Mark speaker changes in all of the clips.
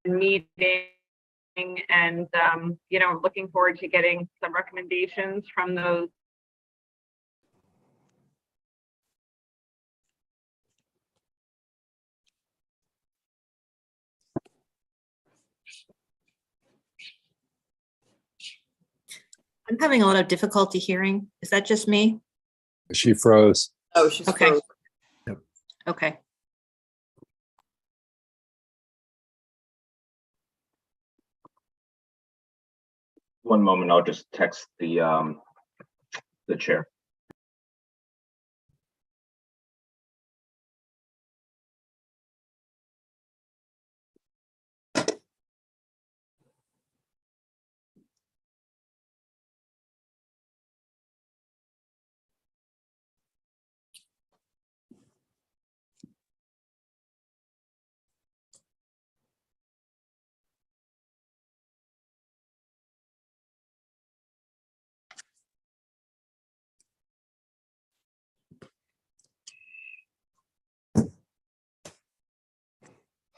Speaker 1: meeting and, looking forward to getting some recommendations from those.
Speaker 2: I'm having a lot of difficulty hearing. Is that just me?
Speaker 3: She froze.
Speaker 4: Oh, she's
Speaker 2: Okay.
Speaker 4: frozen.
Speaker 2: Okay.
Speaker 5: One moment, I'll just text the chair.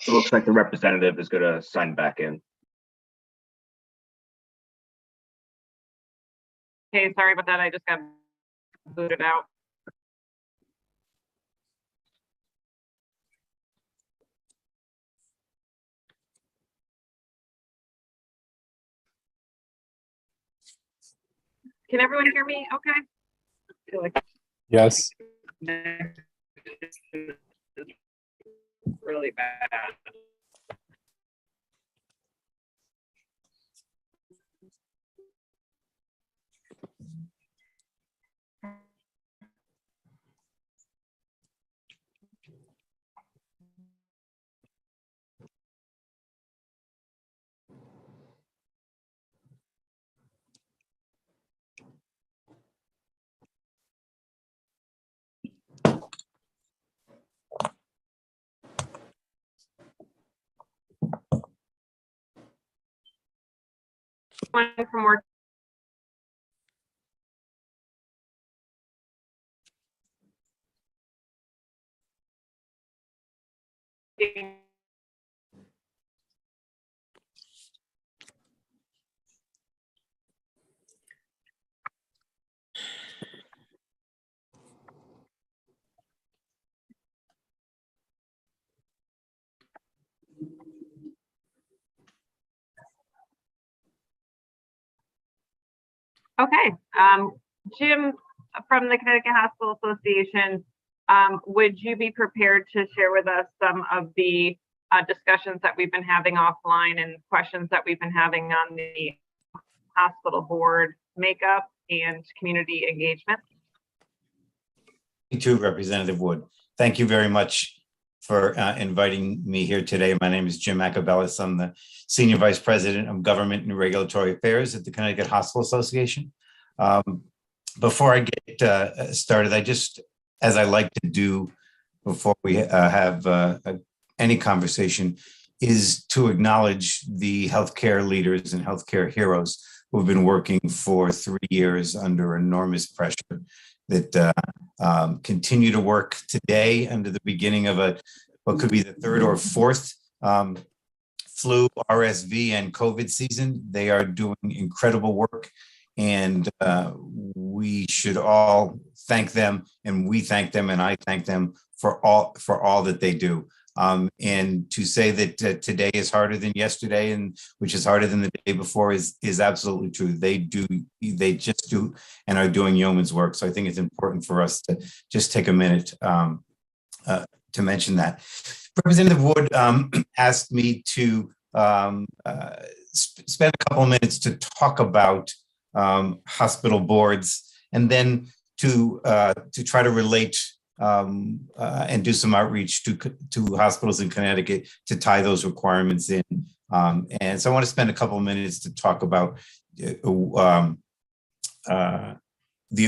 Speaker 5: It looks like the representative is going to sign back in.
Speaker 1: Hey, sorry about that. I just got booted out. Can everyone hear me? Okay. I feel like
Speaker 3: Yes.
Speaker 1: really bad. One from work. Okay, Jim from the Connecticut Hospital Association, would you be prepared to share with us some of the discussions that we've been having offline and questions that we've been having on the hospital board makeup and community engagement?
Speaker 6: To Representative Wood. Thank you very much for inviting me here today. My name is Jim Acabellis. I'm the Senior Vice President of Government and Regulatory Affairs at the Connecticut Hospital Association. Before I get started, I just, as I like to do before we have any conversation, is to acknowledge the healthcare leaders and healthcare heroes who have been working for 3 years under enormous pressure that continue to work today under the beginning of what could be the third or fourth flu, RSV, and COVID season. They are doing incredible work, and we should all thank them, and we thank them, and I thank them for all that they do. And to say that today is harder than yesterday, and which is harder than the day before, is absolutely true. They just do and are doing yeoman's work. So I think it's important for us to just take a minute to mention that. Representative Wood asked me to spend a couple of minutes to talk about hospital boards, and then to try to relate and do some outreach to hospitals in Connecticut to tie those requirements in. And so I want to spend a couple of minutes to talk about the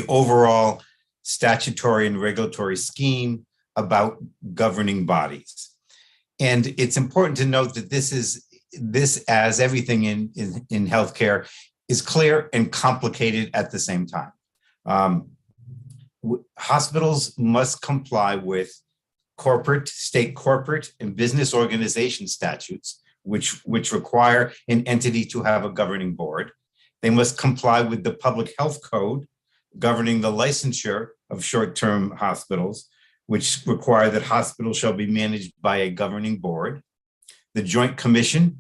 Speaker 6: overall statutory and regulatory scheme about governing bodies. And it's important to note that this, as everything in healthcare, is clear and complicated at the same time. Hospitals must comply with state corporate and business organization statutes, which require an entity to have a governing board. They must comply with the public health code governing the licensure of short-term hospitals, which require that hospitals shall be managed by a governing board. The Joint Commission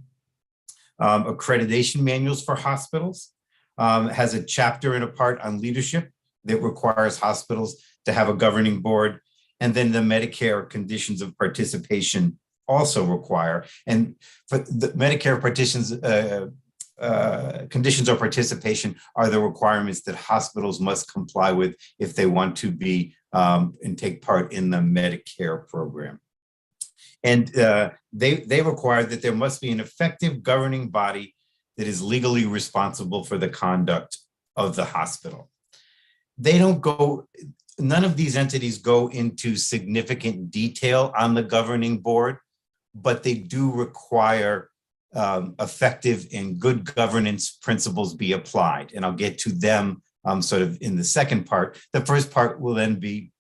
Speaker 6: accreditation manuals for hospitals has a chapter and a part on leadership that requires hospitals to have a governing board. And then the Medicare conditions of participation also require, and for the Medicare conditions of participation are the requirements that hospitals must comply with if they want to be and take part in the Medicare program. And they require that there must be an effective governing body that is legally responsible for the conduct of the hospital. They don't go, none of these entities go into significant detail on the governing board, but they do require effective and good governance principles be applied. And I'll get to them sort of in the second part. The first part will then be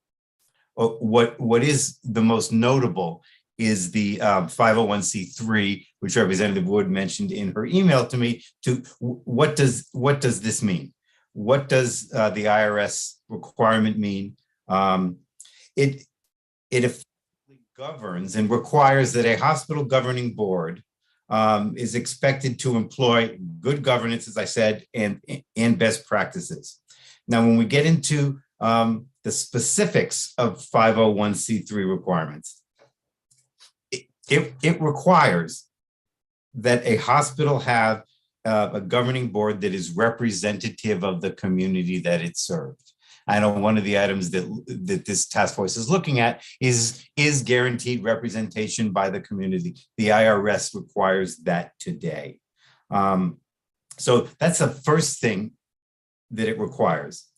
Speaker 6: what is the most notable is the 501c3, which Representative Wood mentioned in her email to me. To what does this mean? What does the IRS requirement mean? It effectively governs and requires that a hospital governing board is expected to employ good governance, as I said, and best practices. Now, when we get into the specifics of 501c3 requirements, it requires that a hospital have a governing board that is representative of the community that it served. I know one of the items that this task force is looking at is guaranteed representation by the community. The IRS requires that today. So that's the first thing that it requires.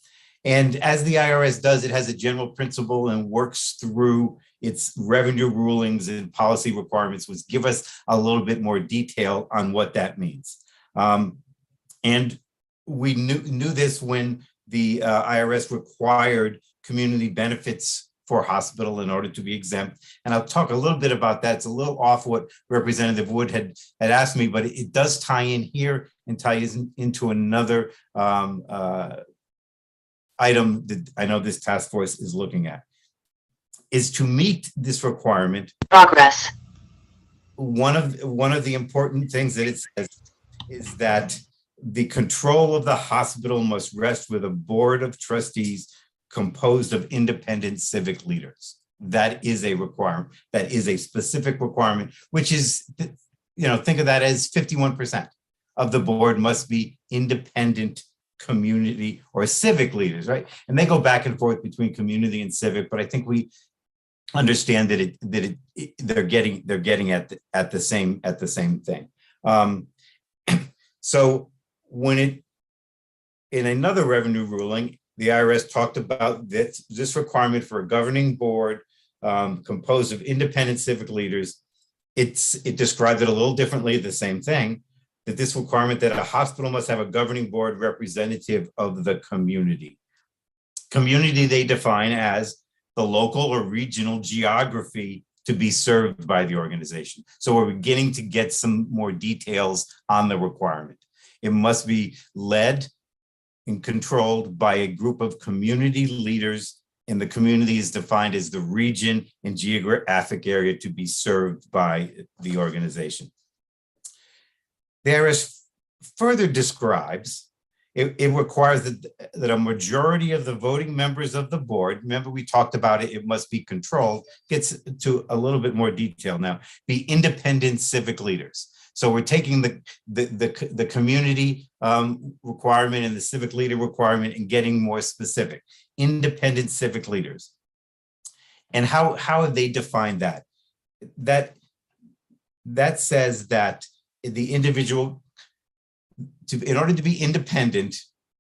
Speaker 6: And as the IRS does, it has a general principle and works through its revenue rulings and policy requirements, which give us a little bit more detail on what that means. And we knew this when the IRS required community benefits for hospital in order to be exempt. And I'll talk a little bit about that. It's a little off what Representative Wood had asked me, but it does tie in here and ties into another item that I know this task force is looking at. Is to meet this requirement.
Speaker 4: Progress.
Speaker 6: One of the important things that it says is that the control of the hospital must rest with a board of trustees composed of independent civic leaders. That is a requirement. That is a specific requirement, which is, think of that as 51% of the board must be independent community or civic leaders, right? And they go back and forth between community and civic, but I think we understand that they're getting at the same thing. So when in another revenue ruling, the IRS talked about this requirement for a governing board composed of independent civic leaders. It described it a little differently, the same thing, that this requirement that a hospital must have a governing board representative of the community. Community they define as the local or regional geography to be served by the organization. So we're beginning to get some more details on the requirement. It must be led and controlled by a group of community leaders, and the community is defined as the region and geographic area to be served by the organization. There is further describes, it requires that a majority of the voting members of the board, remember we talked about it must be controlled, gets to a little bit more detail now, be independent civic leaders. So we're taking the community requirement and the civic leader requirement and getting more specific. Independent civic leaders. And how have they defined that? That says that the individual, in order to be independent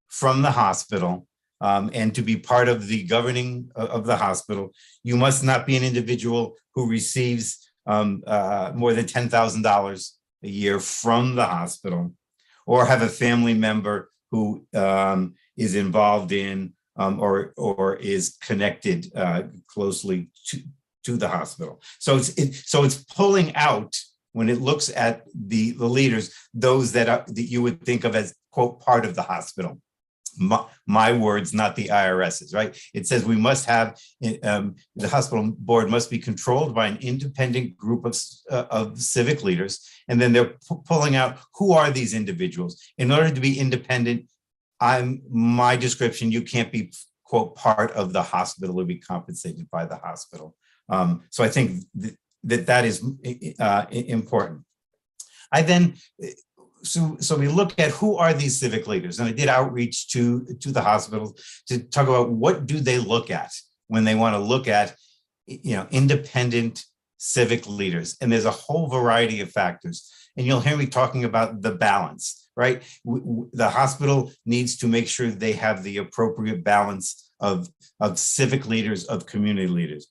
Speaker 6: from the hospital and to be part of the governing of the hospital, you must not be an individual who receives more than $10,000 a year from the hospital, or have a family member who is involved in or is connected closely to the hospital. So it's pulling out when it looks at the leaders, those that you would think of as, quote, part of the hospital. My words, not the IRS's, right? It says we must have, the hospital board must be controlled by an independent group of civic leaders. And then they're pulling out, who are these individuals? In order to be independent, my description, you can't be, quote, part of the hospital or be compensated by the hospital. So I think that is important. I then, so we look at who are these civic leaders, and I did outreach to the hospitals to talk about what do they look at when they want to look at, independent civic leaders. And there's a whole variety of factors. And you'll hear me talking about the balance, right? The hospital needs to make sure they have the appropriate balance of civic leaders, of community leaders.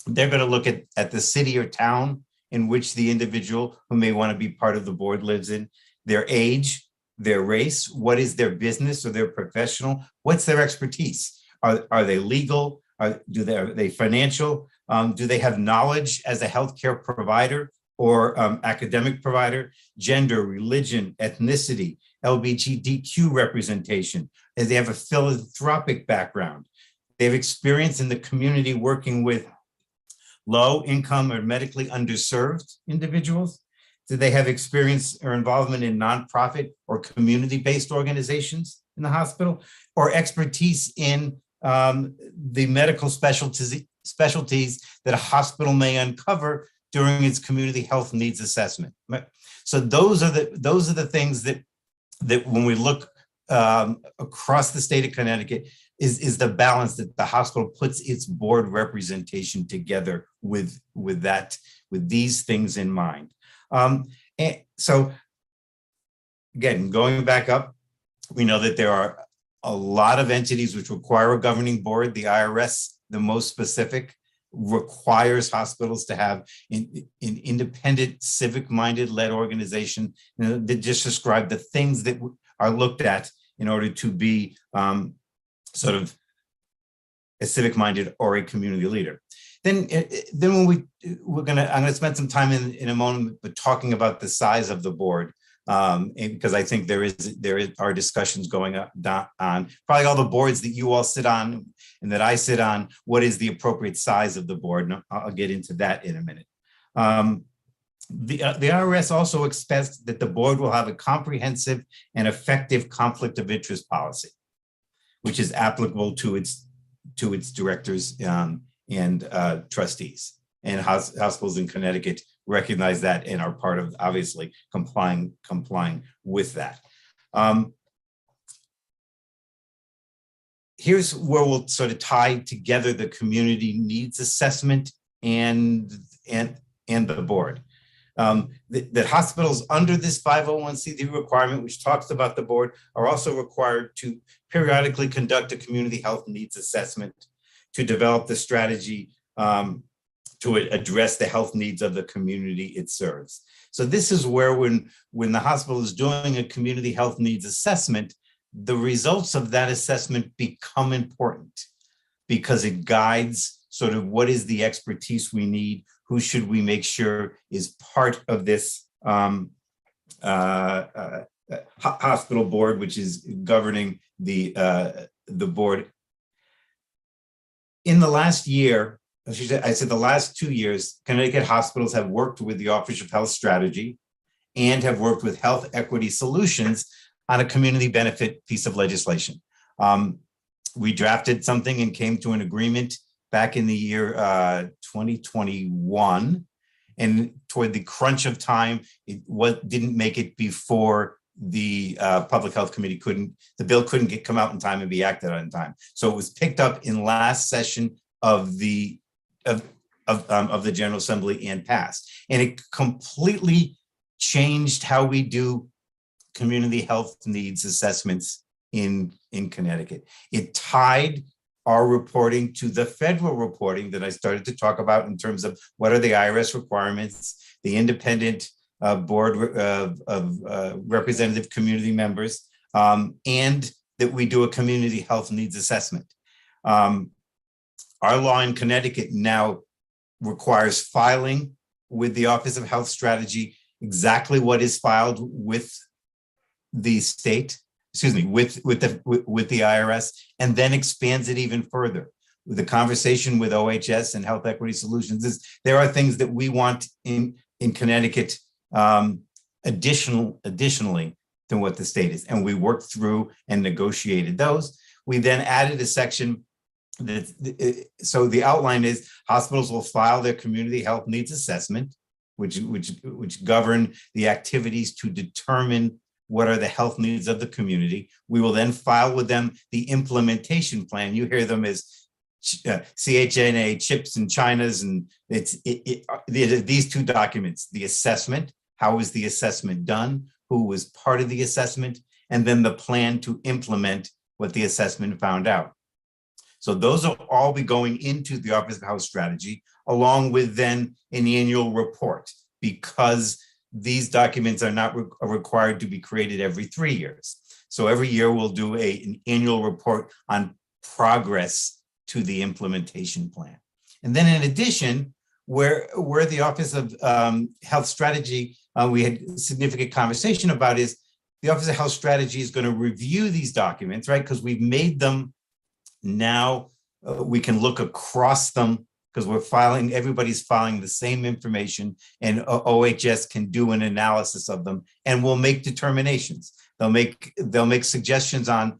Speaker 6: They're going to look at the city or town in which the individual who may want to be part of the board lives in, their age, their race, what is their business or their professional, what's their expertise? Are they legal? Are they financial? Do they have knowledge as a healthcare provider or academic provider? Gender, religion, ethnicity, LGBTQ representation. Do they have a philanthropic background? They have experience in the community working with low income or medically underserved individuals? Do they have experience or involvement in nonprofit or community-based organizations in the hospital, or expertise in the medical specialties that a hospital may uncover during its community health needs assessment? So those are the things that when we look across the state of Connecticut is the balance that the hospital puts its board representation together with these things in mind. And so again, going back up, we know that there are a lot of entities which require a governing board. The IRS, the most specific, requires hospitals to have an independent, civic-minded led organization that just describe the things that are looked at in order to be sort of a civic-minded or a community leader. Then when I'm gonna spend some time in a moment talking about the size of the board, because I think there are discussions going on, probably all the boards that you all sit on and that I sit on, what is the appropriate size of the board? And I'll get into that in a minute. The IRS also expects that the board will have a comprehensive and effective conflict of interest policy, which is applicable to its directors and trustees. And hospitals in Connecticut recognize that and are part of, obviously, complying with that. Here's where we'll sort of tie together the community needs assessment and the board. That hospitals under this 501c3 requirement, which talks about the board, are also required to periodically conduct a community health needs assessment to develop the strategy to address the health needs of the community it serves. So this is where when the hospital is doing a community health needs assessment, the results of that assessment become important because it guides sort of what is the expertise we need, who should we make sure is part of this hospital board, which is governing the board. In the last year, I said the last 2 years, Connecticut hospitals have worked with the Office of Health Strategy and have worked with Health Equity Solutions on a community benefit piece of legislation. We drafted something and came to an agreement back in the year 2021. And toward the crunch of time, it didn't make it before the Public Health Committee the bill couldn't come out in time and be acted on in time. So it was picked up in last session of the General Assembly and passed. And it completely changed how we do community health needs assessments in Connecticut. It tied our reporting to the federal reporting that I started to talk about in terms of what are the IRS requirements, the independent board of representative community members, and that we do a community health needs assessment. Our law in Connecticut now requires filing with the Office of Health Strategy exactly what is filed with the state, excuse me, with the IRS, and then expands it even further. The conversation with OHS and Health Equity Solutions is there are things that we want in Connecticut additionally than what the state is. And we worked through and negotiated those. We then added a section that, so the outline is hospitals will file their community health needs assessment, which govern the activities to determine what are the health needs of the community. We will then file with them the implementation plan. You hear them as CHNA, CHIPS and China's, and these two documents, the assessment, how was the assessment done, who was part of the assessment, and then the plan to implement what the assessment found out. So those will all be going into the Office of Health Strategy, along with then an annual report, because these documents are not required to be created every 3 years. So every year we'll do an annual report on progress to the implementation plan. And then in addition, where the Office of Health Strategy, we had significant conversation about is the Office of Health Strategy is going to review these documents, right? Because we've made them now, we can look across them because everybody's filing the same information, and OHS can do an analysis of them and will make determinations. They'll make suggestions on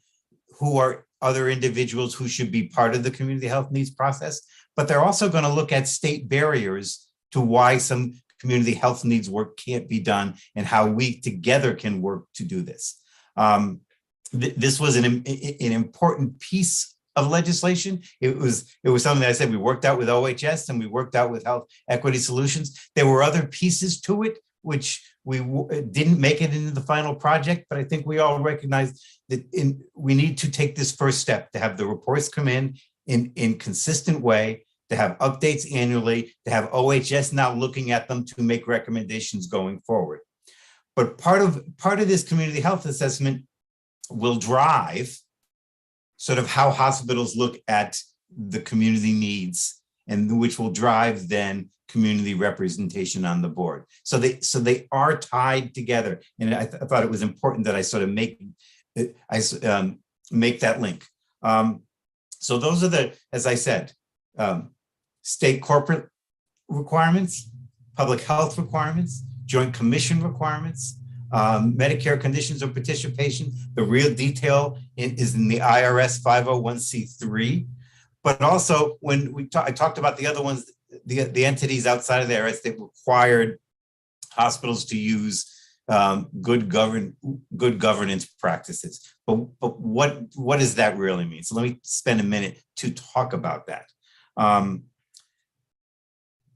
Speaker 6: who are other individuals who should be part of the community health needs process, but they're also going to look at state barriers to why some community health needs work can't be done and how we together can work to do this. This was an important piece of legislation. It was something that I said we worked out with OHS and we worked out with Health Equity Solutions. There were other pieces to it which we didn't make it into the final project, but I think we all recognize that we need to take this first step to have the reports come in consistent way, to have updates annually, to have OHS now looking at them to make recommendations going forward. But part of this community health assessment will drive sort of how hospitals look at the community needs, and which will drive then community representation on the board. So they are tied together. And I thought it was important that I sort of make that link. So those are as I said, state corporate requirements, public health requirements, joint commission requirements, Medicare conditions of participation. The real detail is in the IRS 501c3. But also when I talked about the other ones, the entities outside of the IRS that required hospitals to use good governance practices. But what does that really mean? So let me spend a minute to talk about that.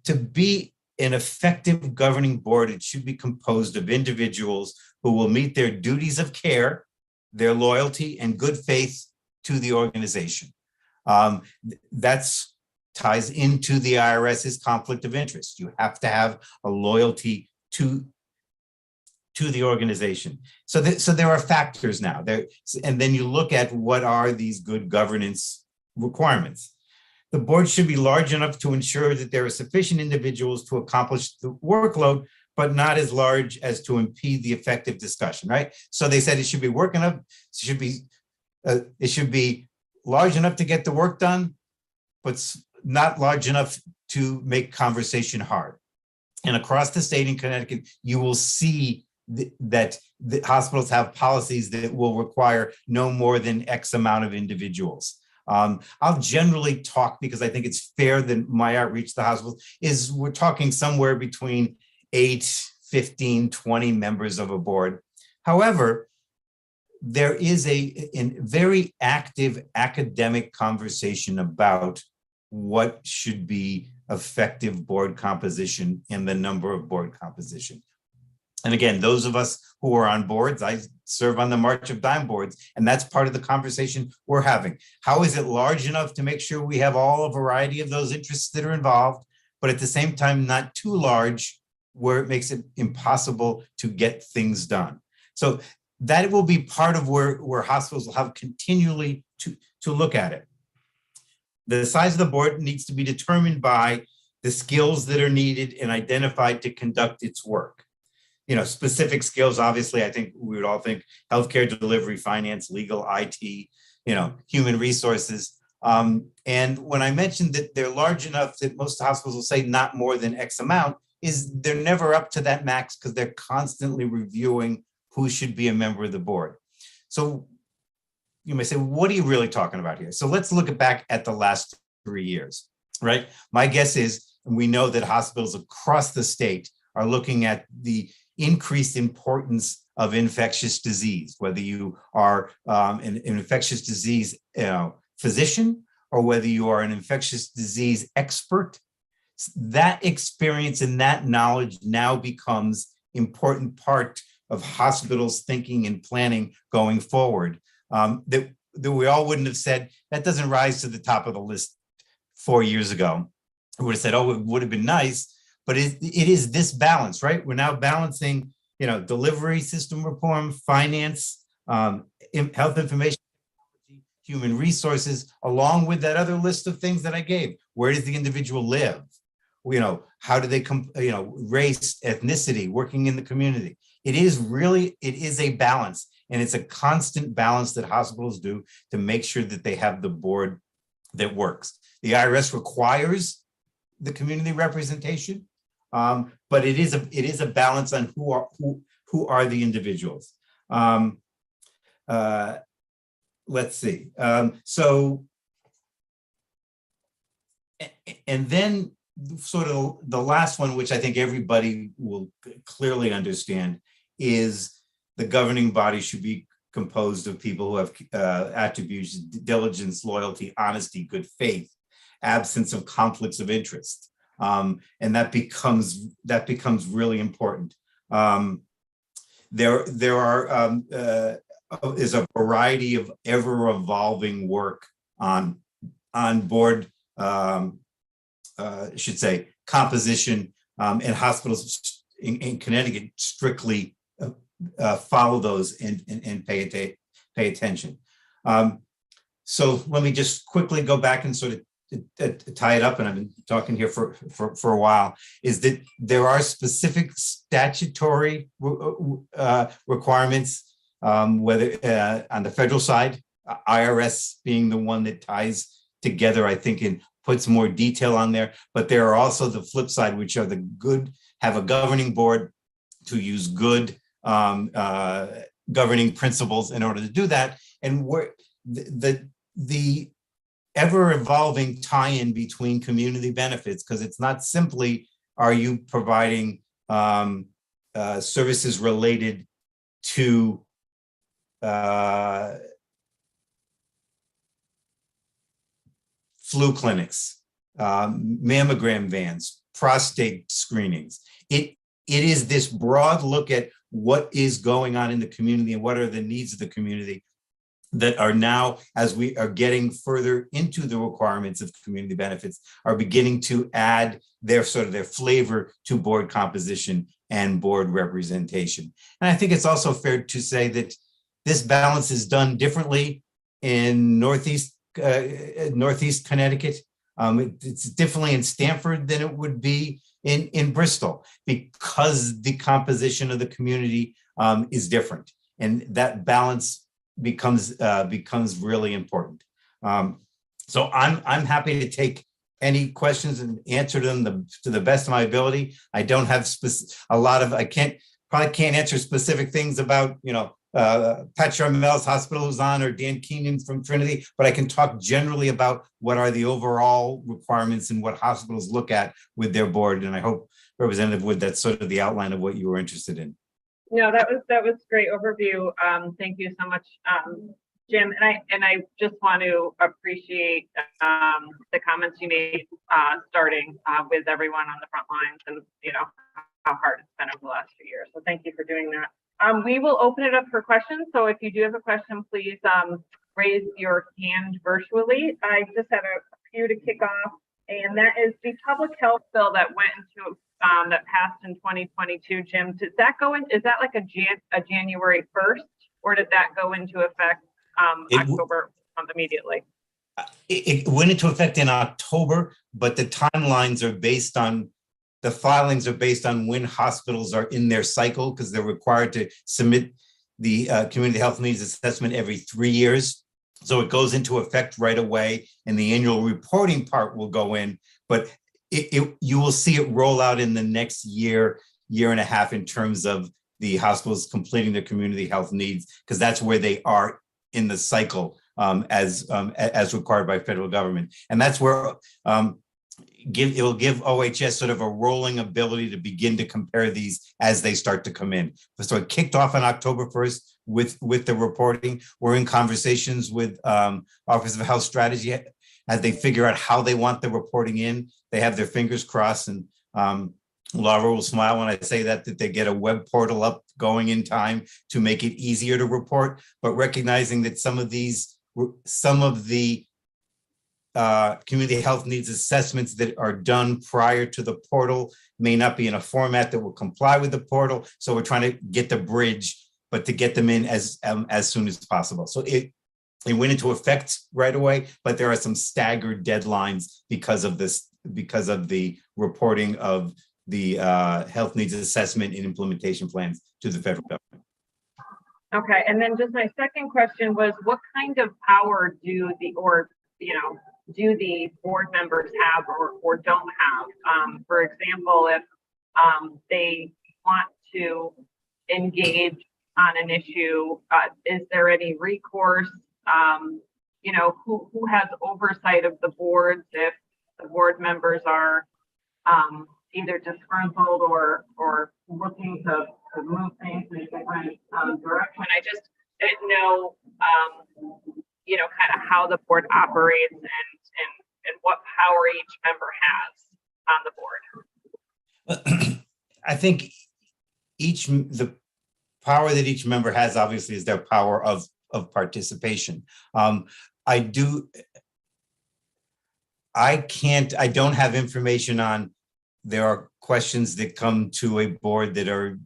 Speaker 6: To be an effective governing board, it should be composed of individuals who will meet their duties of care, their loyalty, and good faith to the organization. That's ties into the IRS's conflict of interest. You have to have a loyalty to the organization. So there are factors now there, and then you look at what are these good governance requirements. The board should be large enough to ensure that there are sufficient individuals to accomplish the workload, but not as large as to impede the effective discussion, right? So they said it should be it should be large enough to get the work done, but not large enough to make conversation hard. And across the state in Connecticut, you will see that the hospitals have policies that will require no more than X amount of individuals. I'll generally talk, because I think it's fair that my outreach to the hospitals is we're talking somewhere between 8, 15, 20 members of a board. However, there is a very active academic conversation about what should be effective board composition and the number of board composition. And again, those of us who are on boards, I serve on the March of Dime boards, and that's part of the conversation we're having. How is it large enough to make sure we have all a variety of those interests that are involved, but at the same time, not too large where it makes it impossible to get things done? So that will be part of where hospitals will have continually to look at it. The size of the board needs to be determined by the skills that are needed and identified to conduct its work. specific skills. Obviously, I think we would all think healthcare delivery, finance, legal, IT, human resources. And when I mentioned that they're large enough that most hospitals will say not more than X amount, is they're never up to that max because they're constantly reviewing who should be a member of the board. So you may say, what are you really talking about here? So let's look back at the last 3 years, right? My guess is, and we know that hospitals across the state are looking at the increased importance of infectious disease, whether you are an infectious disease physician or whether you are an infectious disease expert. That experience and that knowledge now becomes important part of hospitals' thinking and planning going forward. That we all wouldn't have said, that doesn't rise to the top of the list 4 years ago. We would have said, oh, it would have been nice, but it is this balance, right? We're now balancing, delivery system reform, finance, health information, human resources, along with that other list of things that I gave. Where does the individual live? How do they come, race, ethnicity, working in the community. It is a balance, and it's a constant balance that hospitals do to make sure that they have the board that works. The IRS requires the community representation, but it is a balance on who are the individuals. Let's see. And then sort of the last one, which I think everybody will clearly understand, is the governing body should be composed of people who have attributes: diligence, loyalty, honesty, good faith, absence of conflicts of interest, and that becomes really important. There is a variety of ever-evolving work on board. Should say composition, and hospitals in Connecticut strictly follow those and pay attention. So let me just quickly go back and sort of tie it up, and I've been talking here for a while, is that there are specific statutory requirements, whether on the federal side, IRS being the one that ties together, I think, and puts more detail on there, but there are also the flip side, which are have a governing board to use good governing principles in order to do that. And where the ever-evolving tie-in between community benefits, because it's not simply, are you providing services related to flu clinics, mammogram vans, prostate screenings. It is this broad look at what is going on in the community and what are the needs of the community that are now, as we are getting further into the requirements of community benefits, are beginning to add their flavor to board composition and board representation. And I think it's also fair to say that this balance is done differently in Northeast Connecticut. It's differently in Stamford than it would be in Bristol, because the composition of the community is different, and that balance becomes really important. So I'm happy to take any questions and answer them to the best of my ability. I don't have I probably can't answer specific things about Pat Charmel's hospital who's on, or Dan Keenan from Trinity, but I can talk generally about what are the overall requirements and what hospitals look at with their board. And I hope, Representative Wood, that's sort of the outline of what you were interested in.
Speaker 1: No, that was great overview. Thank you so much, Jim. And I just want to appreciate the comments you made starting with everyone on the front lines, and how hard it's been over the last few years. So thank you for doing that. We will open it up for questions. So if you do have a question, please raise your hand virtually. I just have a few to kick off, and that is the public health bill that went into that passed in 2022. Jim, did that go in? Is that like a January 1st, or did that go into effect October immediately?
Speaker 6: It went into effect in October, but the timelines are based on the filings are based on when hospitals are in their cycle, because they're required to submit the community health needs assessment every 3 years. So it goes into effect right away, and the annual reporting part will go in, but you will see it roll out in the next year and a half in terms of the hospitals completing their community health needs, because that's where they are in the cycle as required by federal government. And that's where it will give OHS sort of a rolling ability to begin to compare these as they start to come in. So it kicked off on October 1st with the reporting. We're in conversations with Office of Health Strategy as they figure out how they want the reporting in. They have their fingers crossed, and Laura will smile when I say that they get a web portal up going in time to make it easier to report, but recognizing that some of the community health needs assessments that are done prior to the portal may not be in a format that will comply with the portal. So we're trying to get the bridge, but to get them in as soon as possible. So it went into effect right away, but there are some staggered deadlines because of the reporting of the health needs assessment and implementation plans to the federal government.
Speaker 1: Okay, and then just my second question was, what kind of power do the board members have or don't have? For example, if they want to engage on an issue, is there any recourse? Who has oversight of the boards if the board members are either disgruntled or looking to move things in a different direction? I just didn't know, kind of how the board operates and what power each member has on the board.
Speaker 6: I think the power that each member has obviously is their power of participation. I don't have information on, there are questions that come to a board that are,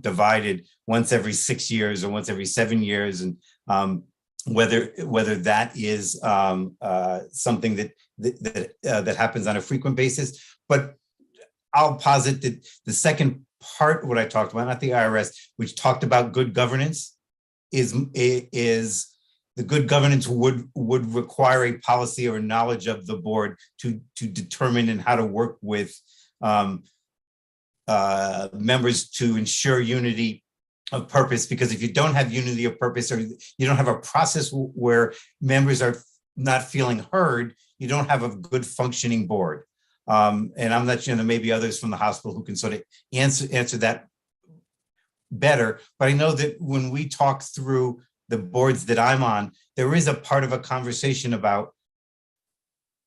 Speaker 6: divided once every 6 years or once every 7 years. And whether that is something that happens on a frequent basis. But I'll posit that the second part, what I talked about, not the IRS, which talked about good governance, is the good governance would require a policy or knowledge of the board to determine and how to work with members to ensure unity of purpose. Because if you don't have unity of purpose, or you don't have a process where members are not feeling heard, you don't have a good functioning board. And I'm not sure, there may be others from the hospital who can sort of answer that better. But I know that when we talk through the boards that I'm on, there is a part of a conversation about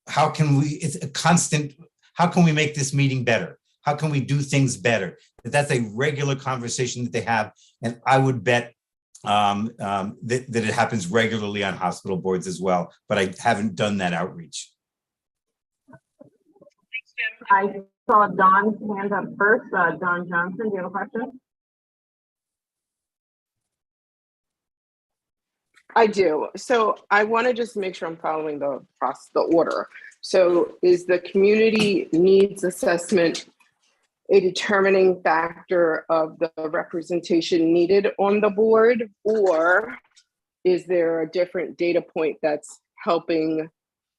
Speaker 6: how can we make this meeting better? How can we do things better? That's a regular conversation that they have. And I would bet that it happens regularly on hospital boards as well, but I haven't done that outreach.
Speaker 1: Thanks, Jim. I saw Don's hand up first. Don Johnson, do you have a question?
Speaker 4: I do. So I want to just make sure I'm following the order. So is the community needs assessment a determining factor of the representation needed on the board, or is there a different data point that's helping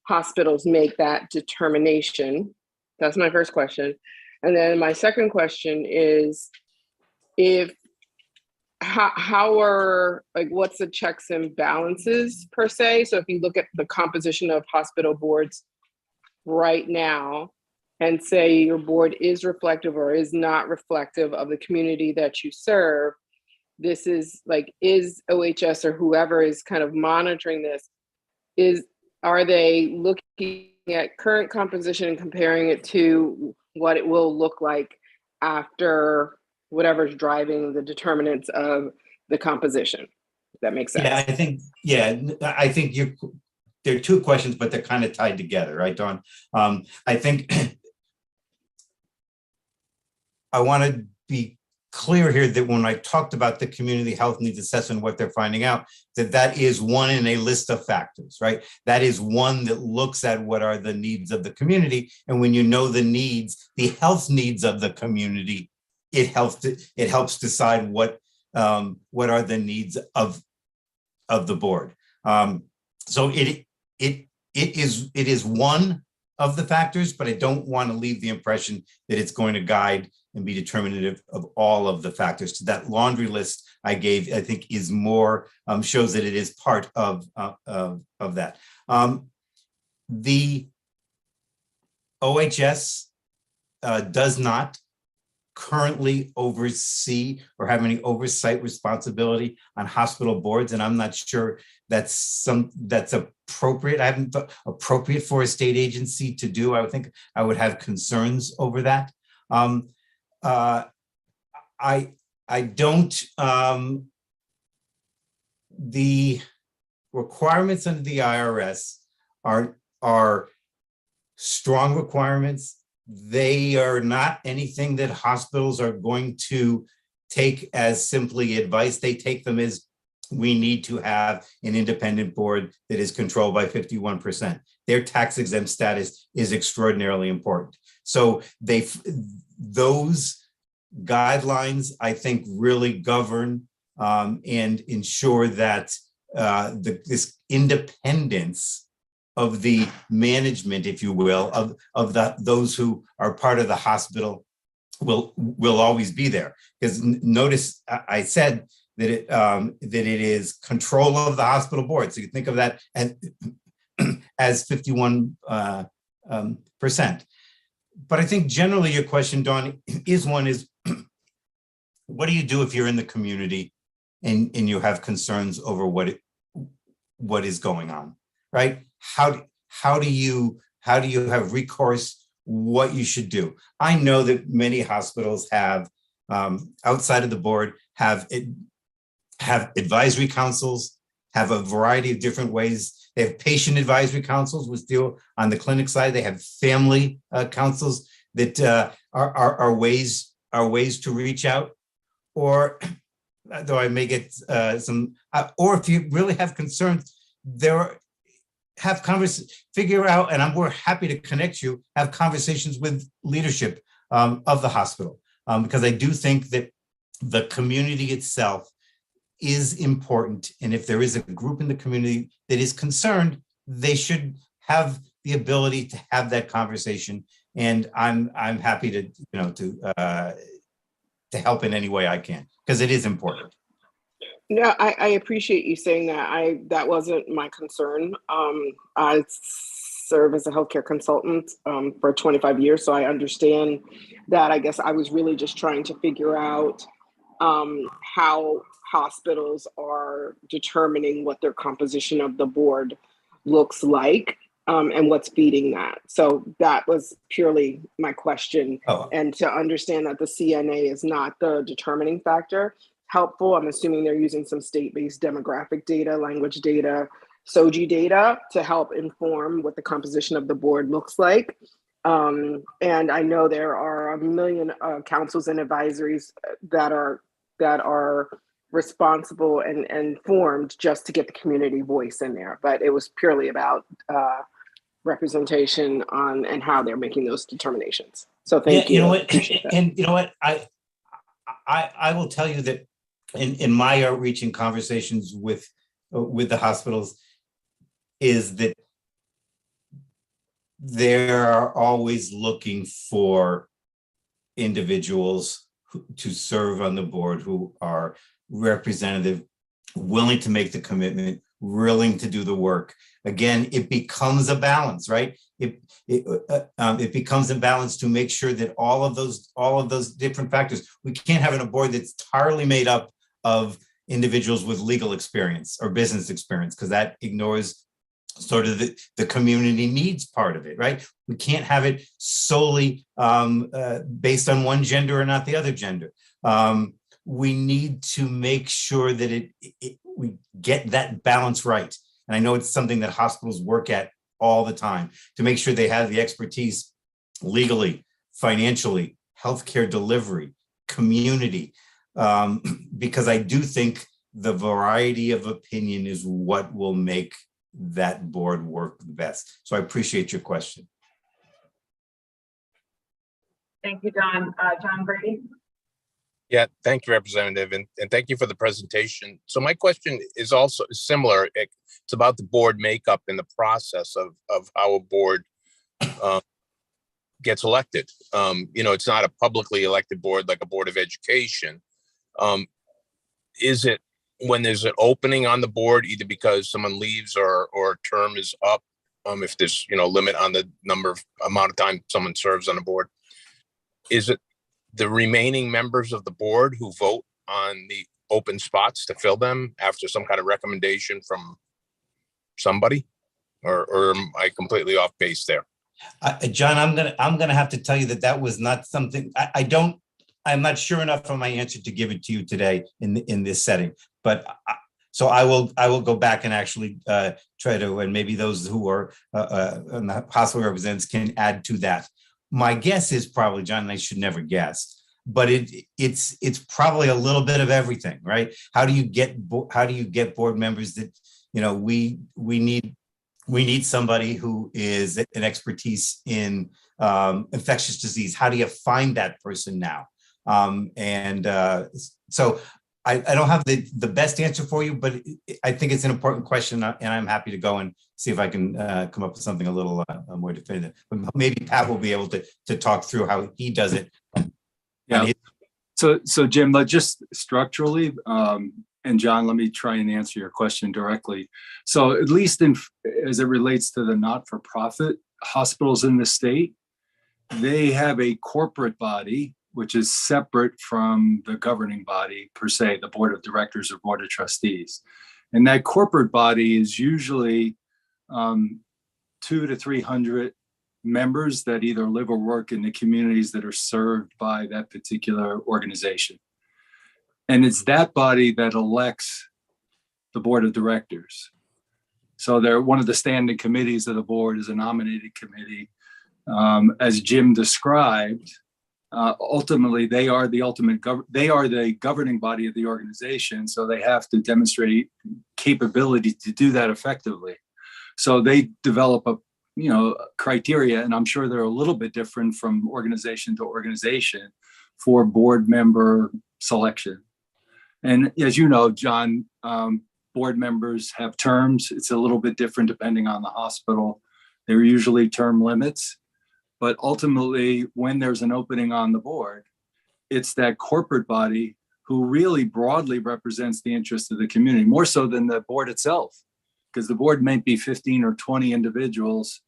Speaker 4: hospitals make that determination? That's my first question. And then my second question is, what's the checks and balances per se? So if you look at the composition of hospital boards right now and say your board is reflective or is not reflective of the community that you serve, this is OHS or whoever is kind of monitoring this, are they looking at current composition and comparing it to what it will look like after whatever's driving the determinants of the composition? If that makes sense.
Speaker 6: I think there are two questions, but they're kind of tied together, right, Dawn? I think I want to be clear here that when I talked about the community health needs assessment, what they're finding out, that is one in a list of factors, right? That is one that looks at what are the needs of the community. And when you know the needs, the health needs of the community, it helps decide what are the needs of the board. So it is one of the factors, but I don't want to leave the impression that it's going to guide and be determinative of all of the factors. So that laundry list I gave, I think, is more shows that it is part of that. The OHS does not currently oversee or have any oversight responsibility on hospital boards, and I'm not sure that's appropriate. I haven't thought appropriate for a state agency to do. I would think I would have concerns over that. I don't. The requirements under the IRS are strong requirements. They are not anything that hospitals are going to take as simply advice. They take them as, we need to have an independent board that is controlled by 51%. Their tax exempt status is extraordinarily important. So those guidelines, I think, really govern and ensure that this independence of the management, if you will, of those who are part of the hospital will always be there. Because notice I said that it is control of the hospital board. So you think of that as 51%. But I think generally your question, Dawn, is what do you do if you're in the community and you have concerns over what is going on, right? How do you have recourse? What you should do? I know that many hospitals have outside of the board have advisory councils, have a variety of different ways. They have patient advisory councils, which deal on the clinic side. They have family councils that are ways to reach out. Or though I may get or if you really have concerns, figure out, and we're happy to connect you, have conversations with leadership of the hospital. Because I do think that the community itself is important. And if there is a group in the community that is concerned, they should have the ability to have that conversation. And I'm happy to help in any way I can, because it is important.
Speaker 4: No, I appreciate you saying that. That wasn't my concern. I serve as a healthcare consultant for 25 years, so I understand that. I guess I was really just trying to figure out how hospitals are determining what their composition of the board looks like and what's feeding that. So that was purely my question.
Speaker 6: Oh.
Speaker 4: And to understand that the CNA is not the determining factor. Helpful. I'm assuming they're using some state-based demographic data, language data, SOGI data to help inform what the composition of the board looks like. And I know there are a million councils and advisories that are responsible and formed just to get the community voice in there. But it was purely about representation on and how they're making those determinations. So thank you.
Speaker 6: You know what? And you know what? I will tell you that in my outreach and conversations with the hospitals is that they're always looking for individuals to serve on the board who are representative, willing to make the commitment, willing to do the work. Again, it becomes a balance, right? It becomes a balance to make sure that all of those different factors. We can't have a board that's entirely made up of individuals with legal experience or business experience, because that ignores sort of the community needs part of it, right? We can't have it solely based on one gender or not the other gender. We need to make sure that we get that balance right. And I know it's something that hospitals work at all the time to make sure they have the expertise legally, financially, healthcare delivery, community. Because I do think the variety of opinion is what will make that board work the best. So I appreciate your question.
Speaker 1: Thank you, John. John Brady?
Speaker 7: Yeah, thank you, Representative, and thank you for the presentation. So my question is also similar. It's about the board makeup and the process of how a board gets elected. It's not a publicly elected board like a Board of Education. Is it when there's an opening on the board, either because someone leaves or a term is up, if there's, limit on the amount of time someone serves on a board, is it the remaining members of the board who vote on the open spots to fill them after some kind of recommendation from somebody, or am I completely off base there?
Speaker 6: John, I'm gonna have to tell you that was not something I'm not sure enough on my answer to give it to you today in this setting. But so I will go back and actually try to, and maybe those who are on the hospital representatives can add to that. My guess is probably, John, and I should never guess, but it's probably a little bit of everything, right? How do you get board members that, we need somebody who is an expertise in infectious disease. How do you find that person now? So I don't have the best answer for you, but I think it's an important question, and I'm happy to go and see if I can come up with something a little more definitive. But maybe Pat will be able to talk through how he does it.
Speaker 3: Yeah. So Jim, just structurally, and John, let me try and answer your question directly. So at least as it relates to the not-for-profit hospitals in the state, they have a corporate body which is separate from the governing body per se, the board of directors or board of trustees. And that corporate body is usually 200 to 300 members that either live or work in the communities that are served by that particular organization. And it's that body that elects the board of directors. So they're one of the standing committees of the board is a nominated committee. As Jim described, ultimately they are the governing body of the organization. So they have to demonstrate capability to do that effectively. So they develop a criteria, and I'm sure they're a little bit different from organization to organization for board member selection. And as you know, John, board members have terms. It's a little bit different depending on the hospital. They're usually term limits, but ultimately when there's an opening on the board, it's that corporate body who really broadly represents the interests of the community, more so than the board itself, because the board might be 15 or 20 individuals,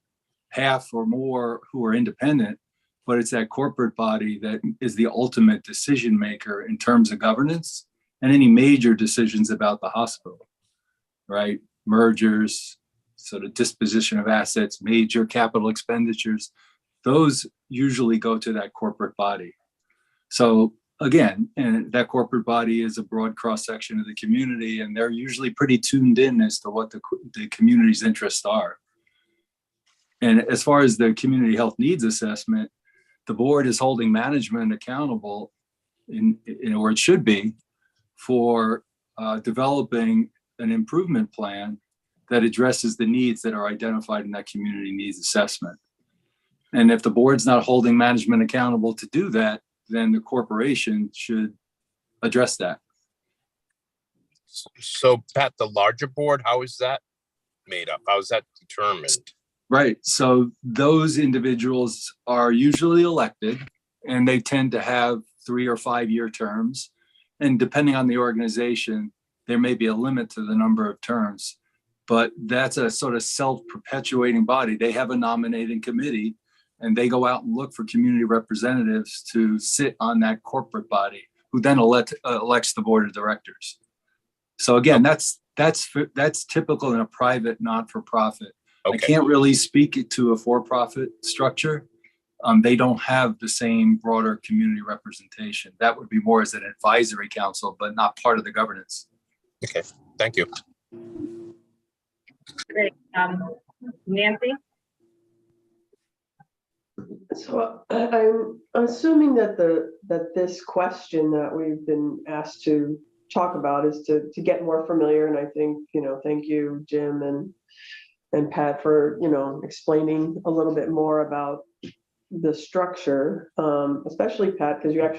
Speaker 3: half or more who are independent, but it's that corporate body that is the ultimate decision maker in terms of governance and any major decisions about the hospital, right? Mergers, sort of disposition of assets, major capital expenditures, those usually go to that corporate body. So again, and that corporate body is a broad cross-section of the community, and they're usually pretty tuned in as to what the community's interests are. And as far as the community health needs assessment, the board is holding management accountable, or it should be, for developing an improvement plan that addresses the needs that are identified in that community needs assessment. And if the board's not holding management accountable to do that, then the corporation should address that.
Speaker 7: So Pat, the larger board, how is that made up? How is that determined?
Speaker 3: Right. So those individuals are usually elected, and they tend to have 3 or 5 year terms. And depending on the organization, there may be a limit to the number of terms, but that's a sort of self-perpetuating body. They have a nominating committee, and they go out and look for community representatives to sit on that corporate body, who then elects the board of directors. So again, that's typical in a private not-for-profit.
Speaker 7: Okay.
Speaker 3: I can't really speak it to a for-profit structure. They don't have the same broader community representation. That would be more as an advisory council, but not part of the governance.
Speaker 7: Okay, thank you.
Speaker 1: Great. Nancy?
Speaker 8: So I'm assuming that this question that we've been asked to talk about is to get more familiar. And I think, thank you, Jim and Pat, for, explaining a little bit more about the structure, especially Pat, because you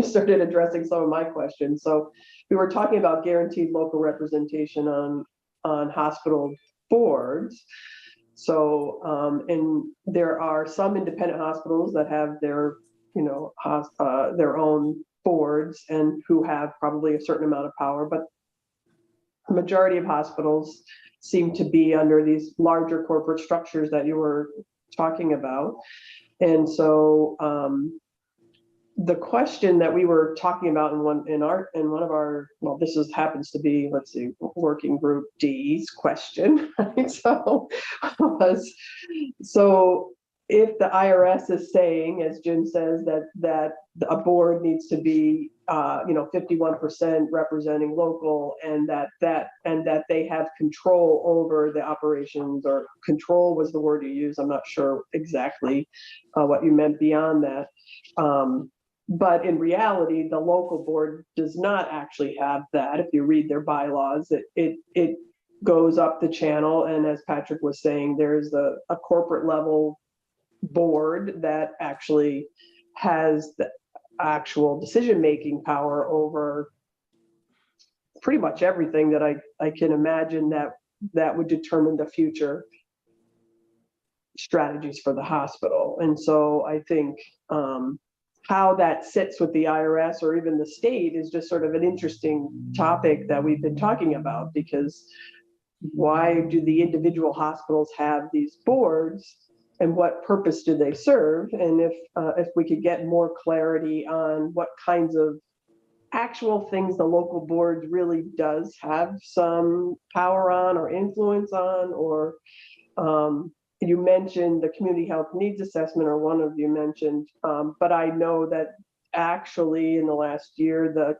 Speaker 8: started addressing some of my questions. So we were talking about guaranteed local representation on hospital boards. So, and there are some independent hospitals that have their, their own boards and who have probably a certain amount of power, but the majority of hospitals seem to be under these larger corporate structures that you were talking about. And so, the question that we were talking about in one of our, well, happens to be, let's see, working group D's question, right? So if the IRS is saying, as Jim says, that a board needs to be 51% representing local, and that they have control over the operations, or control was the word you used. I'm not sure exactly what you meant beyond that. But in reality, the local board does not actually have that. If you read their bylaws, it goes up the channel. And as Patrick was saying, there's a corporate level board that actually has the actual decision-making power over pretty much everything that I can imagine that would determine the future strategies for the hospital. And so I think, how that sits with the IRS or even the state is just sort of an interesting topic that we've been talking about, because why do the individual hospitals have these boards, and what purpose do they serve? And if we could get more clarity on what kinds of actual things the local board really does have some power on or influence on, or you mentioned the community health needs assessment, or one of you mentioned, but I know that actually in the last year, the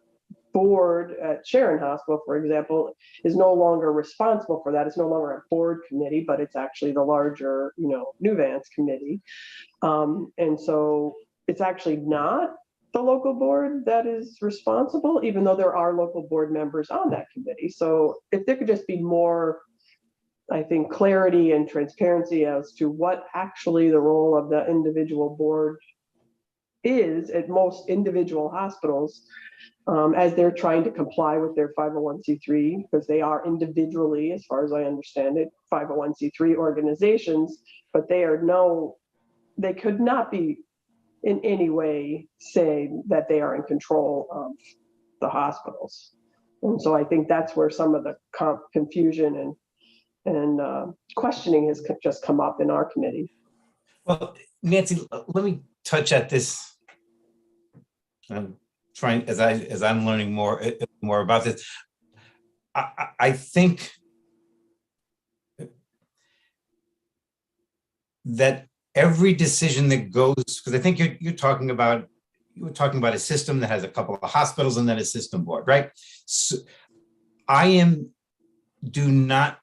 Speaker 8: board at Sharon Hospital, for example, is no longer responsible for that. It's no longer a board committee, but it's actually the larger, Nuvance committee. And so it's actually not the local board that is responsible, even though there are local board members on that committee. So if there could just be more, I think, clarity and transparency as to what actually the role of the individual board is at most individual hospitals, as they're trying to comply with their 501c3, because they are individually, as far as I understand it, 501c3 organizations, but they could not be in any way saying that they are in control of the hospitals. And so I think that's where some of the confusion and questioning has just come up in our committee.
Speaker 6: Well, Nancy, let me touch at this. I'm trying, as I'm learning more about this. I think that every decision that goes, because I think you were talking about a system that has a couple of hospitals and then a system board, right? So do not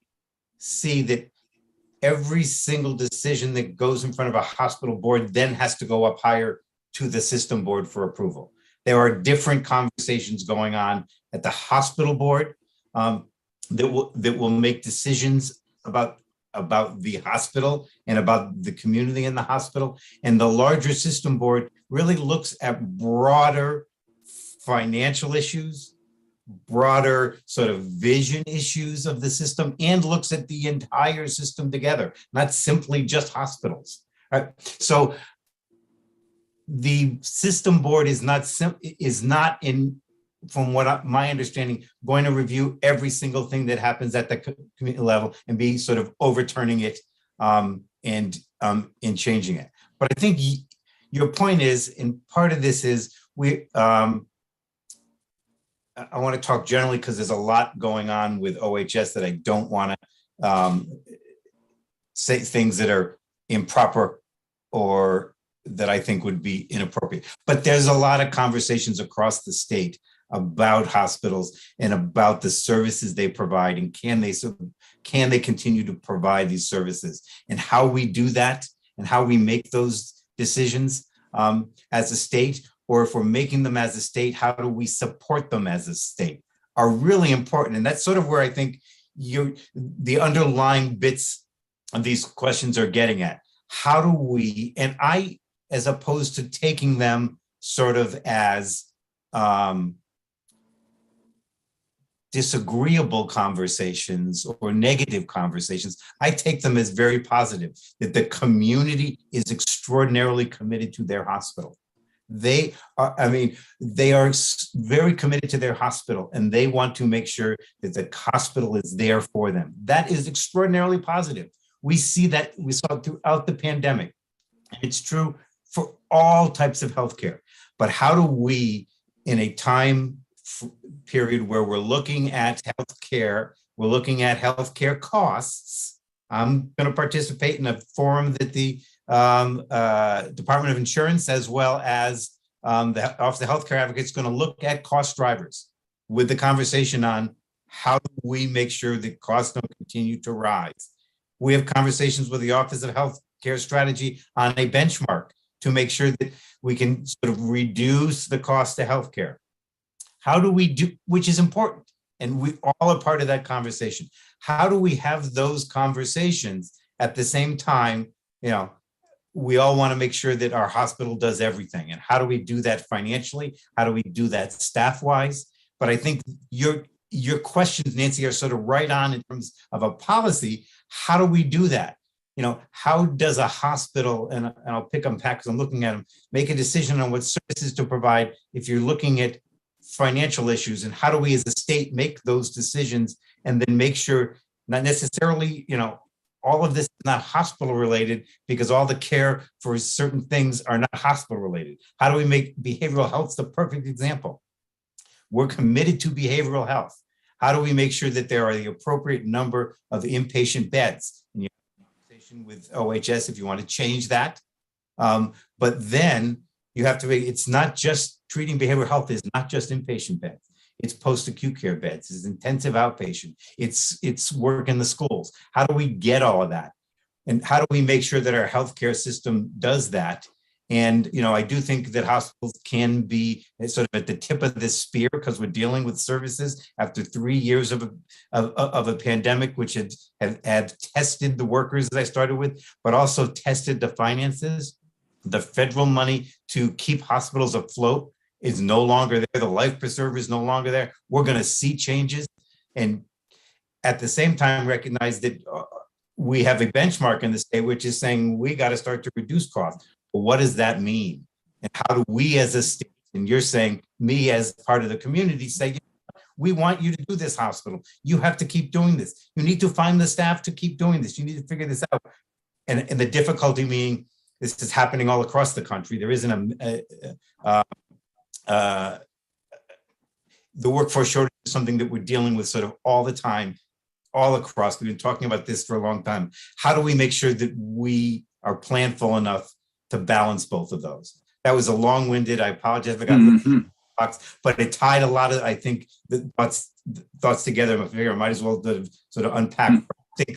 Speaker 6: see that every single decision that goes in front of a hospital board then has to go up higher to the system board for approval. There are different conversations going on at the hospital board that will make decisions about the hospital and about the community in the hospital. And the larger system board really looks at broader financial issues, broader sort of vision issues of the system, and looks at the entire system together, not simply just hospitals. Right? So the system board is not in, from what my understanding, going to review every single thing that happens at the community level and be sort of overturning it and changing it. But I think your point is, and part of this is I want to talk generally because there's a lot going on with OHS that I don't want to say things that are improper or that I think would be inappropriate. But there's a lot of conversations across the state about hospitals and about the services they provide, and can they continue to provide these services, and how we do that and how we make those decisions as a state, or if we're making them as a state, how do we support them as a state, are really important. And that's sort of where I think the underlying bits of these questions are getting at. How do we, and I, as opposed to taking them sort of as disagreeable conversations or negative conversations, I take them as very positive, that the community is extraordinarily committed to their hospital. They are, they are very committed to their hospital, and they want to make sure that the hospital is there for them. That is extraordinarily positive. We see that, we saw it throughout the pandemic. It's true for all types of healthcare. But how do we, in a time period where we're looking at healthcare, we're looking at healthcare costs. I'm going to participate in a forum that the Department of Insurance, as well as the Office of Healthcare Advocates, going to look at cost drivers with the conversation on how do we make sure that costs don't continue to rise. We have conversations with the Office of Healthcare Strategy on a benchmark to make sure that we can sort of reduce the cost of healthcare. How do we do, which is important, and we all are part of that conversation. How do we have those conversations at the same time? We all want to make sure that our hospital does everything. And how do we do that financially? How do we do that staff-wise? But I think your questions, Nancy, are sort of right on in terms of a policy. How do we do that? How does a hospital, and I'll pick on Pat because I'm looking at them, make a decision on what services to provide if you're looking at financial issues, and how do we as a state make those decisions and then make sure not necessarily, all of this is not hospital related, because all the care for certain things are not hospital related. How do we make behavioral health the perfect example? We're committed to behavioral health. How do we make sure that there are the appropriate number of inpatient beds? And you have a conversation with OHS if you want to change that. But then you have to make, it's not just treating behavioral health is not just inpatient beds. It's post-acute care beds, it's intensive outpatient, it's work in the schools. How do we get all of that? And how do we make sure that our healthcare system does that? And, I do think that hospitals can be sort of at the tip of this spear, because we're dealing with services after 3 years of a pandemic, which had tested the workers that I started with, but also tested the finances. The federal money to keep hospitals afloat is no longer there. The life preserver is no longer there. We're going to see changes, and at the same time recognize that we have a benchmark in the state which is saying we got to start to reduce costs. But what does that mean? And how do we as a state, and you're saying me as part of the community, say, we want you to do this hospital. You have to keep doing this. You need to find the staff to keep doing this. You need to figure this out. And the difficulty being, this is happening all across the country. There isn't the workforce shortage is something that we're dealing with sort of all the time, all across. We've been talking about this for a long time. How do we make sure that we are planful enough to balance both of those? That was a long-winded, I apologize if I got box, but it tied a lot of, I think, the thoughts together. I figure I might as well sort of unpack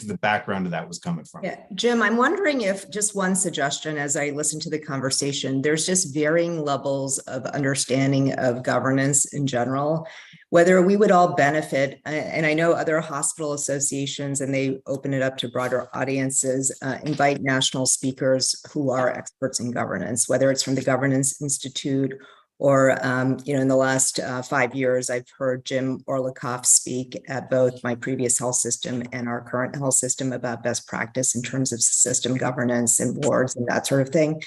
Speaker 6: the background of that was coming from.
Speaker 2: Yeah, Jim, I'm wondering if just one suggestion as I listen to the conversation, there's just varying levels of understanding of governance in general, whether we would all benefit. And I know other hospital associations, and they open it up to broader audiences, invite national speakers who are experts in governance, whether it's from the Governance Institute or, in the last 5 years, I've heard Jim Orlikoff speak at both my previous health system and our current health system about best practice in terms of system governance and boards and that sort of thing.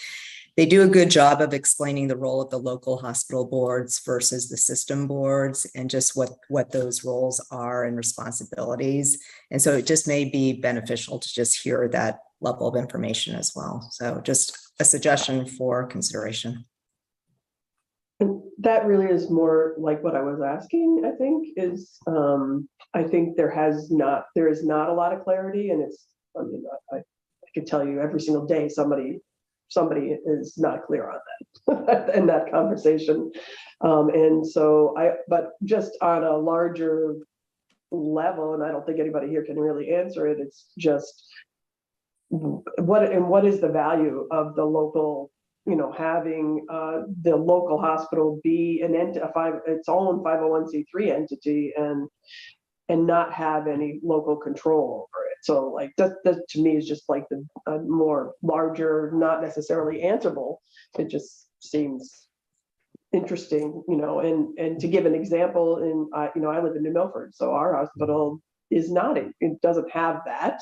Speaker 2: They do a good job of explaining the role of the local hospital boards versus the system boards and just what those roles are and responsibilities. And so it just may be beneficial to just hear that level of information as well. So just a suggestion for consideration.
Speaker 8: And that really is more like what I was asking, I think, is I think there is not a lot of clarity, and I could tell you every single day somebody is not clear on that in that conversation. But just on a larger level, and I don't think anybody here can really answer it, it's just what is the value of the local, having the local hospital be its own 501c3 entity and not have any local control over it. So like that to me is just like the more larger, not necessarily answerable. It just seems interesting, and to give an example, I live in New Milford, so our hospital is not, it doesn't have that,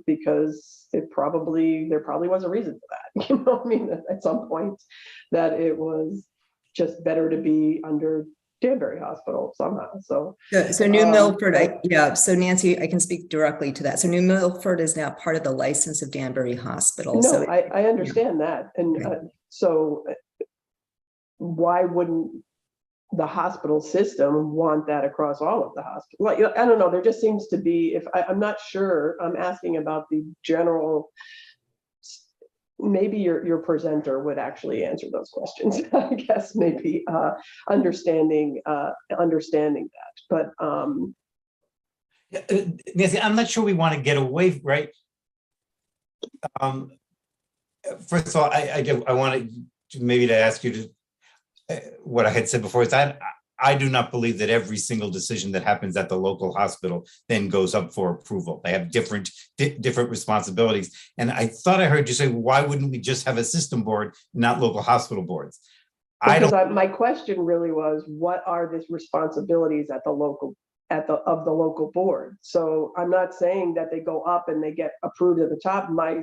Speaker 8: because there probably was a reason for that, at some point, that it was just better to be under Danbury Hospital somehow. So
Speaker 2: New Milford, so Nancy, I can speak directly to that. So New Milford is now part of the license of Danbury Hospital.
Speaker 8: No,
Speaker 2: So
Speaker 8: I understand that. And so why wouldn't the hospital system want that across all of the hospitals? Like, I don't know, there just seems to be, I'm not sure, I'm asking about the general, maybe your presenter would actually answer those questions. I guess maybe understanding that, but
Speaker 6: Nancy, I'm not sure we want to get away, right? First of all, I wanted maybe to ask you to, what I had said before is that I do not believe that every single decision that happens at the local hospital then goes up for approval. They have different responsibilities. And I thought I heard you say, why wouldn't we just have a system board, not local hospital boards?
Speaker 8: My question really was, what are the responsibilities of the local board? So I'm not saying that they go up and they get approved at the top. My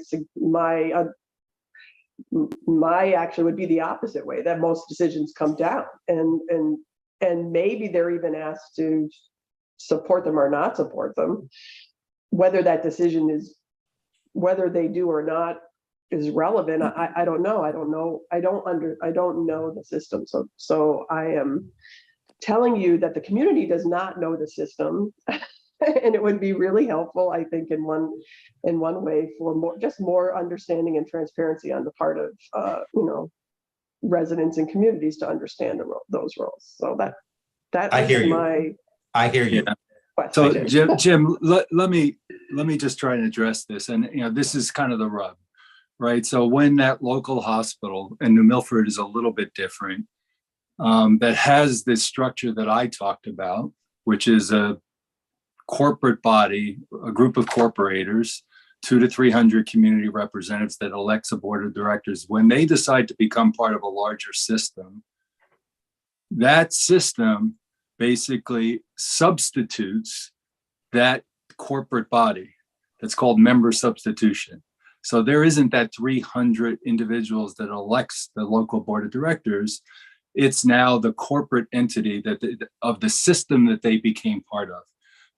Speaker 8: action would be the opposite way, that most decisions come down, and maybe they're even asked to support them or not support them. Whether that decision is, whether they do or not, is relevant. I don't know. I don't know the system. So I am telling you that the community does not know the system. And it would be really helpful, I think, in one way, for more understanding and transparency on the part of residents and communities to understand those roles. So that
Speaker 6: I hear you. I hear you.
Speaker 3: So Jim, let me just try and address this. And this is kind of the rub, right? So when that local hospital, and New Milford is a little bit different, that has this structure that I talked about, which is a corporate body, a group of corporators, 200 to 300 community representatives that elects a board of directors. When they decide to become part of a larger system, that system basically substitutes that corporate body. That's called member substitution. So there isn't that 300 individuals that elects the local board of directors. It's now the corporate entity of the system that they became part of.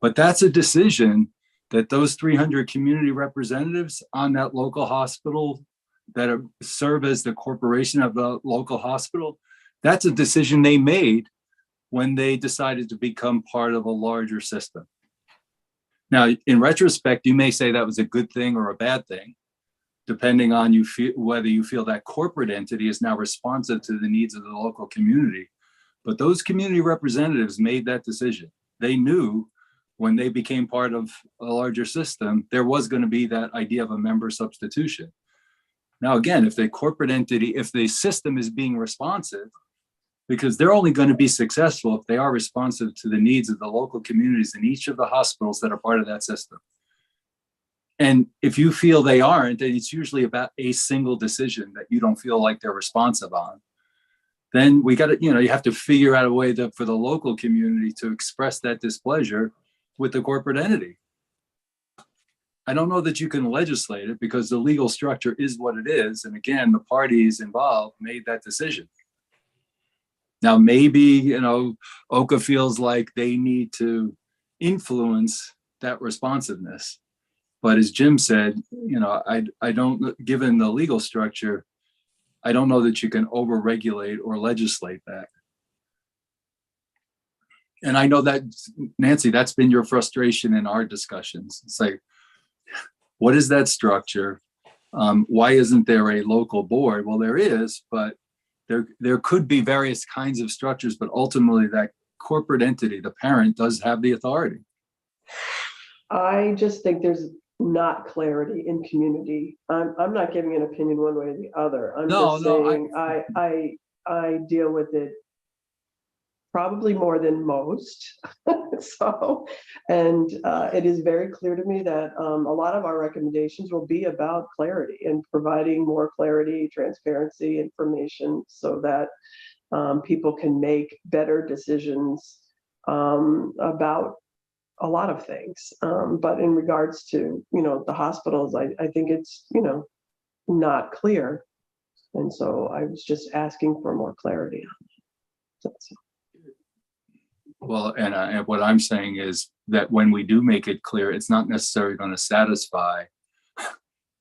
Speaker 3: But that's a decision that those 300 community representatives on that local hospital that serve as the corporation of the local hospital, that's a decision they made when they decided to become part of a larger system. Now, in retrospect, you may say that was a good thing or a bad thing, depending on whether you feel that corporate entity is now responsive to the needs of the local community. But those community representatives made that decision. They knew when they became part of a larger system, there was going to be that idea of a member substitution. Now, again, if the corporate entity, if the system is being responsive, because they're only going to be successful if they are responsive to the needs of the local communities in each of the hospitals that are part of that system. And if you feel they aren't, then it's usually about a single decision that you don't feel like they're responsive on. Then we got to, you have to figure out a way for the local community to express that displeasure with the corporate entity. I don't know that you can legislate it because the legal structure is what it is. And again, the parties involved made that decision. Now, maybe, OCA feels like they need to influence that responsiveness. But as Jim said, I don't, given the legal structure, I don't know that you can overregulate or legislate that. And I know that, Nancy, that's been your frustration in our discussions. It's like, what is that structure? Why isn't there a local board? Well, there is, but there could be various kinds of structures, but ultimately that corporate entity, the parent, does have the authority.
Speaker 8: I just think there's not clarity in community. I'm not giving an opinion one way or the other. I'm
Speaker 3: No,
Speaker 8: just
Speaker 3: no,
Speaker 8: saying I deal with it probably more than most. So, and it is very clear to me that a lot of our recommendations will be about clarity and providing more clarity, transparency, information so that people can make better decisions about a lot of things. But in regards to, the hospitals, I think it's, not clear. And so I was just asking for more clarity on it.
Speaker 3: well, and what I'm saying is that when we do make it clear, it's not necessarily going to satisfy,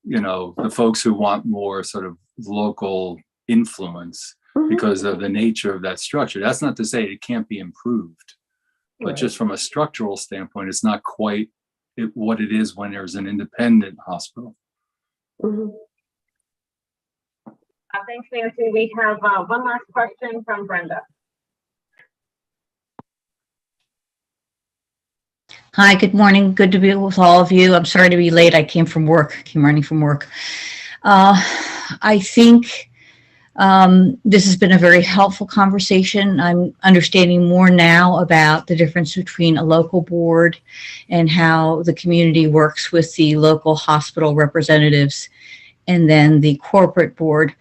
Speaker 3: the folks who want more sort of local influence because of the nature of that structure. That's not to say it can't be improved, but just from a structural standpoint, it's not quite what it is when there's an independent hospital.
Speaker 1: Thanks, Nancy. We have one last question from Brenda.
Speaker 9: Hi, good morning. Good to be with all of you. I'm sorry to be late. I came running from work. I think this has been a very helpful conversation. I'm understanding more now about the difference between a local board and how the community works with the local hospital representatives and then the corporate board.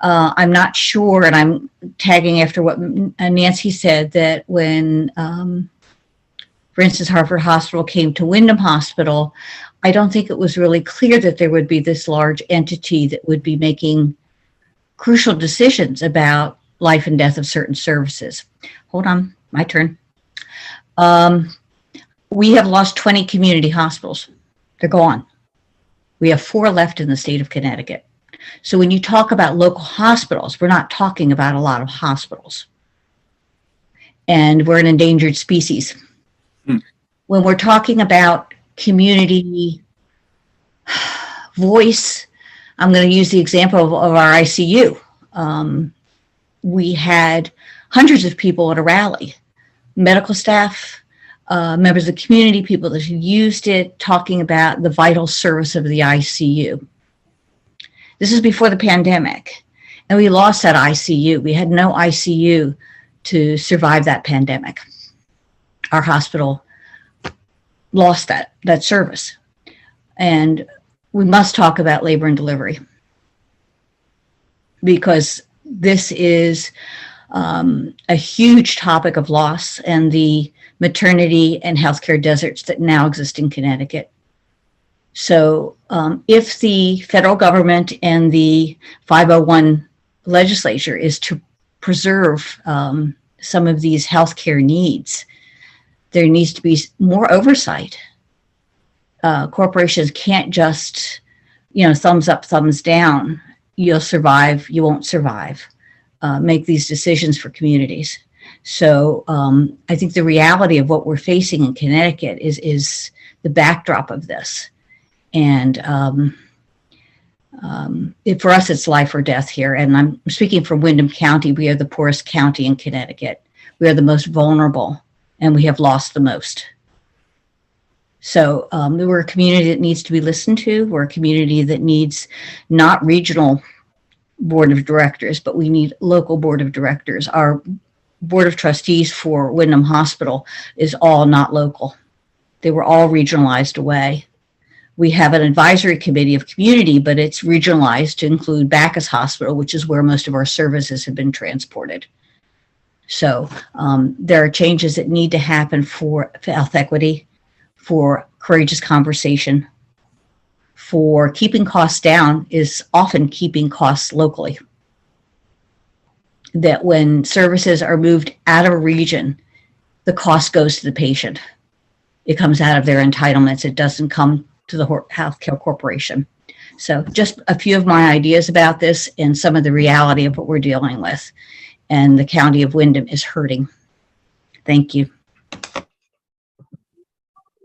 Speaker 9: I'm not sure, and I'm tagging after what Nancy said, that when for instance, Hartford Hospital came to Wyndham Hospital, I don't think it was really clear that there would be this large entity that would be making crucial decisions about life and death of certain services. Hold on, my turn. We have lost 20 community hospitals. They're gone. We have 4 left in the state of Connecticut. So when you talk about local hospitals, we're not talking about a lot of hospitals. And we're an endangered species. When we're talking about community voice, I'm going to use the example of our ICU. We had hundreds of people at a rally, medical staff, members of the community, people that had used it, talking about the vital service of the ICU. This is before the pandemic, and we lost that ICU. We had no ICU to survive that pandemic. Our hospital lost that service. And we must talk about labor and delivery, because this is a huge topic of loss and the maternity and healthcare deserts that now exist in Connecticut. So if the federal government and the 501 legislature is to preserve some of these healthcare needs, there needs to be more oversight. Corporations can't just, thumbs up, thumbs down. You'll survive, you won't survive. Make these decisions for communities. So I think the reality of what we're facing in Connecticut is the backdrop of this. And for us, it's life or death here. And I'm speaking from Wyndham County. We are the poorest county in Connecticut. We are the most vulnerable, and we have lost the most. So we're a community that needs to be listened to. We're a community that needs not regional board of directors, but we need local board of directors. Our board of trustees for Wyndham Hospital is all not local. They were all regionalized away. We have an advisory committee of community, but it's regionalized to include Bacchus Hospital, which is where most of our services have been transported. So there are changes that need to happen for health equity, for courageous conversation, for keeping costs down is often keeping costs locally. That when services are moved out of a region, the cost goes to the patient. It comes out of their entitlements. It doesn't come to the healthcare corporation. So just a few of my ideas about this and some of the reality of what we're dealing with. And the county of Wyndham is hurting. Thank you.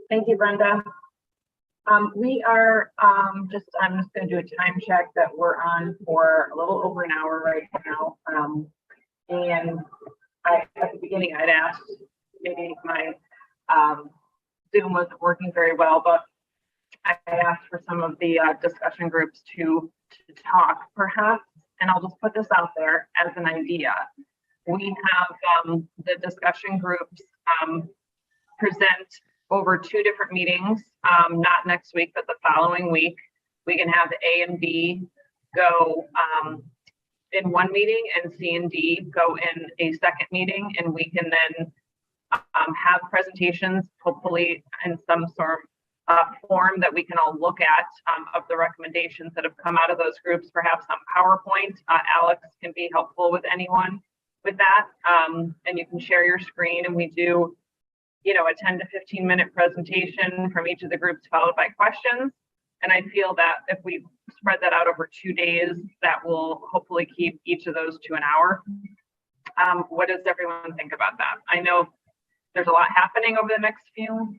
Speaker 1: Thank you, Brenda. We are I'm just going to do a time check that we're on for a little over an hour right now. And at the beginning, I'd asked, maybe my Zoom wasn't working very well, but I asked for some of the discussion groups to talk, perhaps, and I'll just put this out there as an idea. We have the discussion groups present over 2 different meetings, not next week, but the following week. We can have A and B go in one meeting and C and D go in a second meeting, and we can then have presentations, hopefully in some sort of form that we can all look at of the recommendations that have come out of those groups, perhaps on PowerPoint. Alex can be helpful with anyone with that, and you can share your screen, and we do, you know, a 10 to 15 minute presentation from each of the groups followed by questions. And I feel that if we spread that out over 2 days, that will hopefully keep each of those to an hour. What does everyone think about that? I know there's a lot happening over the next few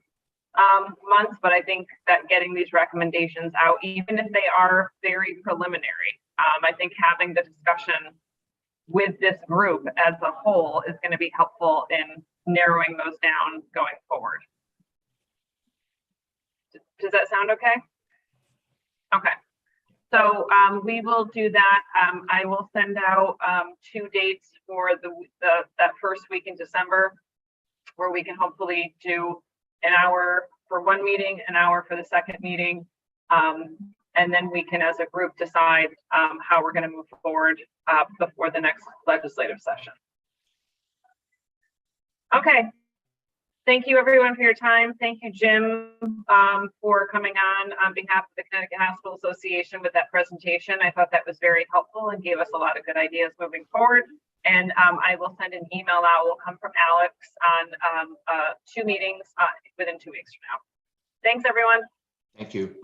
Speaker 1: months, but I think that getting these recommendations out, even if they are very preliminary, I think having the discussion with this group as a whole is going to be helpful in narrowing those down going forward. Does that sound okay? Okay. So we will do that. I will send out 2 dates for that first week in December, where we can hopefully do an hour for one meeting, an hour for the second meeting. And then we can, as a group, decide how we're going to move forward before the next legislative session. Okay. Thank you, everyone, for your time. Thank you, Jim, for coming on behalf of the Connecticut Hospital Association with that presentation. I thought that was very helpful and gave us a lot of good ideas moving forward. And I will send an email out. Will come from Alex on 2 meetings within 2 weeks from now. Thanks, everyone.
Speaker 10: Thank you.